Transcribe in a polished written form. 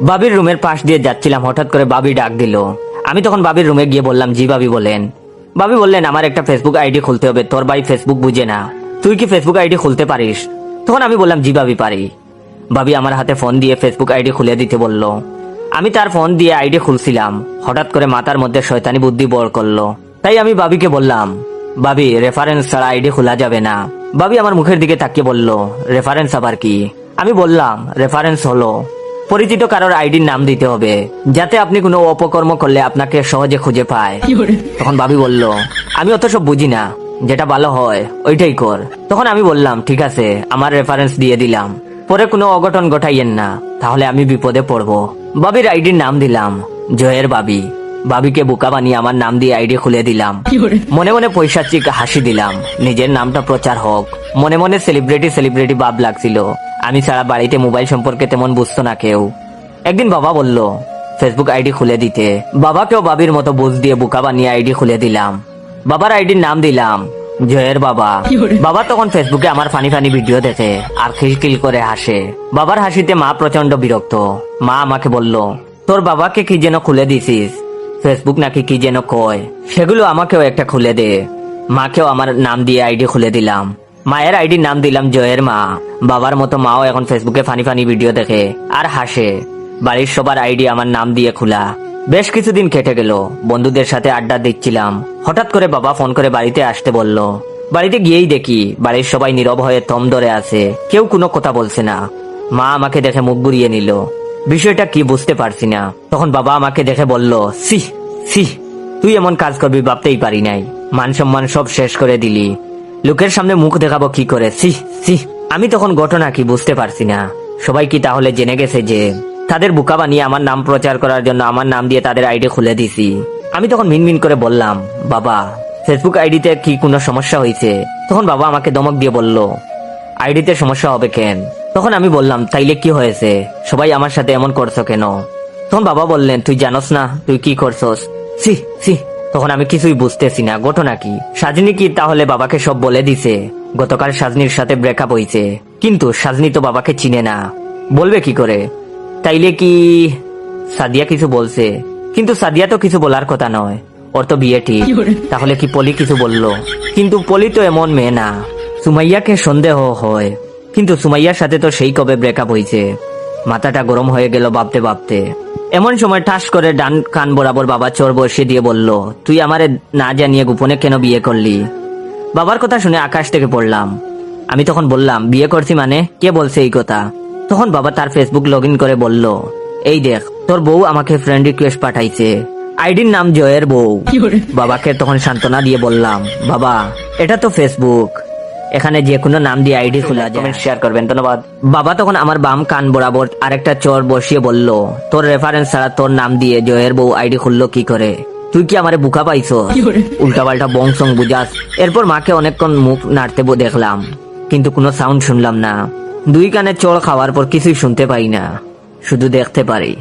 বাবির রুমের পাশ দিয়ে যাচ্ছিলাম, হঠাৎ করে বাবি ডাক দিল। আমি তখন বাবির রুমে গিয়ে বললাম, জি বাবি বলেন। বাবি বললেন, আমার একটা ফেসবুক আইডি খুলতে হবে, তোর ভাই ফেসবুক বুঝে না, তুই কি ফেসবুক আইডি খুলতে পারিস? তখন আমি বললাম, জি বাবি পারি। বাবি আমার হাতে ফোন দিয়ে ফেসবুক আইডি খুলে দিতে বলল। আমি তার ফোন দিয়ে আইডি খুলছিলাম, হঠাৎ করে মাথার মধ্যে শয়তানি বুদ্ধি বড় করলো। তাই আমি বাবিকে বললাম, বাবি রেফারেন্স ছাড়া আইডি খোলা যাবে না। বাবি আমার মুখের দিকে তাকিয়ে বলল, রেফারেন্স আবার কি? আমি বললাম, রেফারেন্স হলো পরিচিত কারোর আইডির নাম দিতে হবে, যাতে আপনি কোনো অপকর্ম করলে আপনাকে সহজে খুঁজে পায়। তখন বাবি বলল, আমি অত সব বুঝি না, যেটা ভালো হয় ওইটাই কর। তখন আমি বললাম, ঠিক আছে, আমার রেফারেন্স দিয়ে দিলাম, পরে কোনো অঘটন ঘটাইয়েন না, তাহলে আমি বিপদে পড়বো। বাবির আইডির নাম দিলাম জয়ের বাবি। বাবিকে বোকা বানিয়ে আমার নাম দিয়ে আইডি খুলে দিলাম। মনে মনে পৈশাচিক হাসি দিলাম, নিজের নামটা প্রচার হোক। মনে মনে সেলিব্রিটি ভাব লাগছিল। আমি ছাড়া বাড়িতে মোবাইল সম্পর্কে তেমন বুঝতো না কেউ। একদিন বাবা বলল ফেসবুক আইডি খুলে দিতে। বাবাকেও বাবির মতো বুঝ দিয়ে বোকা বানিয়ে আইডি খুলে দিলাম। বাবার আইডির নাম দিলাম জয়ের বাবা। বাবা তখন ফেসবুকে আমার ফানি ভিডিও দেখে আর খিলখিল করে হাসে। বাবার হাসিতে মা প্রচন্ড বিরক্ত। মা আমাকে বলল, তোর বাবাকে কি যেন খুলে দিছিস, ফেসবুক নাকি কি যেন কয়, সেগুলো আমাকেও একটা খুলে দে। মাকেও আমার নাম দিয়ে আইডি খুলে দিলাম। মায়ের আইডির নাম দিলাম জয়ের মা। বাবার মতো মাও এখন ফেসবুকে ফানি ভিডিও দেখে আর হাসে। বাড়ির সবার আইডি আমার নাম দিয়ে খোলা। বেশ কিছুদিন কেটে গেল, বন্ধুদের সাথে আড্ডা দিচ্ছিলাম। হঠাৎ করে বাবা ফোন করে বাড়িতে আসতে বলল। বাড়িতে গিয়েই দেখি বাড়ির সবাই নীরব হয়ে থম ধরে আছে, কেউ কোনো কথা বলছে না। মা আমাকে দেখে মুখ বুড়িয়ে নিল, বিষয়টা কি বুঝতে পারছি না। তখন বাবা আমাকে দেখে বলল, সি সি, তুই এমন কাজ করবি ভাবতেই পারি নাই, মান সম্মান সব শেষ করে দিলি, লোকের সামনে মুখ দেখাবো কি করে, সি সি। আমি তখন ঘটনা কি বুঝতে পারছি না। সবাই কি তাহলে জেনে গেছে যে তাদের বোকা বানিয়ে আমার নাম প্রচার করার জন্য আমার নাম দিয়ে তাদের আইডি খুলে দিছি? আমি তখন মিনমিন করে বললাম, বাবা ফেসবুক আইডিতে কি কোনো সমস্যা হয়েছে? তখন বাবা আমাকে ধমক দিয়ে বলল, আইডিতে সমস্যা হবে কেন? তখন আমি বললাম, তাইলে কি হয়েছে, সবাই আমার সাথে এমন করছো কেন? তখন বাবা বললেন, তুই জানোস না তুই কি করছস? সি সি। তখন আমি কিছুই বুঝতেছি না, ঘটনা কি? সাজনি কি তাহলে বাবাকে সব বলে দিছে? গতকাল সাজনির সাথে ব্রেকআপ হয়েছে, কিন্তু সাজনি তো বাবাকে চিনে না, বলবে কি করে? তাইলে কি সাদিয়া কিছু বলছে? কিন্তু সাদিয়া তো কিছু বলার কথা নয়, ওর তো বিয়ে ঠিক। তাহলে কি পলি কিছু বললো? কিন্তু পলি তো এমন মেয়ে না। সুমাইয়াকে সন্দেহ হয়, কিন্তু সুমাইয়ার সাথে তো সেই কবে ব্রেকআপ হয়েছে। মাথাটা গরম হয়ে গেল ভাবতে ভাবতে। এমন সময় ঠাস করে ডান কান বরাবর বাবা চোর বসিয়ে দিয়ে বলল, তুই আমারে না জানিয়ে গোপনে কেন বিয়ে করলি? বাবার কথা শুনে আকাশ থেকে পড়লাম। আমি তখন বললাম, বিয়ে করছি মানে? কে বলছে এই কথা? তখন বাবা তার ফেসবুক লগ ইন করে বলল, এই দেখ, তোর বউ আমাকে ফ্রেন্ড রিকোয়েস্ট পাঠাইছে, আইডির নাম জয়ের বউ। বাবাকে তখন সান্ত্বনা দিয়ে বললাম, বাবা এটা তো ফেসবুক, এখানে যে কোনো নাম দিয়ে আইডি খোলা যায়, শেয়ার করবেন, ধন্যবাদ। বাবা তখন আমার বাম কান বরাবর আরেকটা চোর বসিয়ে বলল, তোর রেফারেন্স ছাড়া তোর নাম দিয়ে জয়ের বউ আইডি খুললো কি করে? তুই কি আমারে বুকা পাইছো? উল্টা পাল্টা বংশং বুঝাস। এরপর মাকে অনেকক্ষণ মুখ নাড়তে দেখলাম, কিন্তু কোনো সাউন্ড শুনলাম না। দুই কানে চড় খাওয়ার পর কিছুই শুনতে পাই না, শুধু দেখতে পারি।